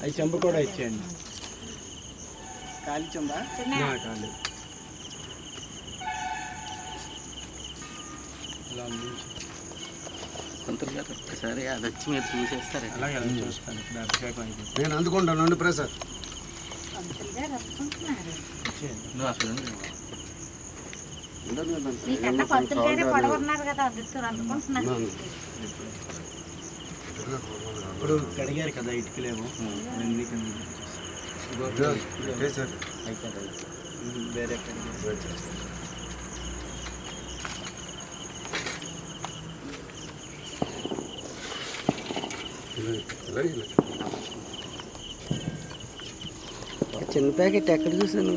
అవి చెంబు కూడా ఇచ్చేయండి. ఖాళీ చెంబా? ఖాళీ. సరే అది వచ్చి మీరు చూసేస్తారు. అలాగే చూస్తాను. ఇప్పుడు అభిషేకం అయిపోయింది. నేను అందుకుంటాను నుండి ప్రసాద్. నువ్వు అసలు ఇప్పుడు కడిగారు కదా ఇటుకలేమో వేరే చిన్న ప్యాకెట్ ఎక్కడ చూసాను?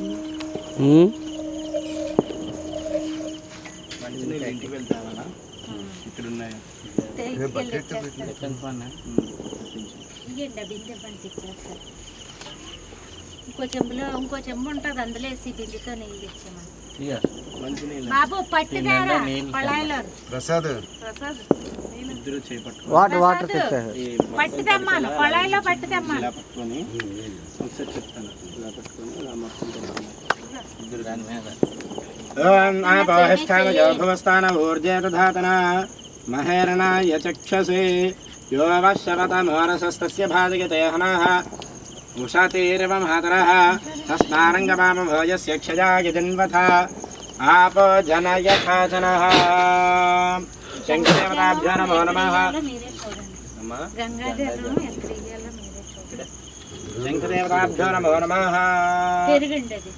మంచినీళ్ళు ఇంటికి వెళ్తావా? ఇక్కడ ఉన్నాయి. ఇంకో చెంబులో ఇంకో చెంబు ఉంటుంది, అందులో వేసి బిందుతో నీళ్ళు ఇచ్చామని. మంచినీళ్ళు బాబు పట్టిదారా పళాయిలో ప్రసాద్ ఇద్దరు చేపట్టుకో. వాటర్ పట్టిదమ్మాను, పళాయిలో పట్టిదమ్మా. ఇలా పట్టుకొని ఒకసారి చెప్తాను. ఇలా పట్టుకొని ఇలా మొత్తం ఇద్దరు దాని మీద భవస్థాన ఊర్జేతధాతన మహేరణాయ చక్షసే యో వశవతమోరసస్తస్య భాజయతే హనః ఉషతేరవ మాతరః తస్మారంగపామ భోజస్య క్షయాయ జన్వథ ఆపో జనయథా జనః. శంకరదేవతాభ్యో నమో నమః. గంగాధరం ఎంత వెయ్యాలో మీరే చూడండి. శంకరదేవతాభ్యో నమో నమః. పెరుగండి అది.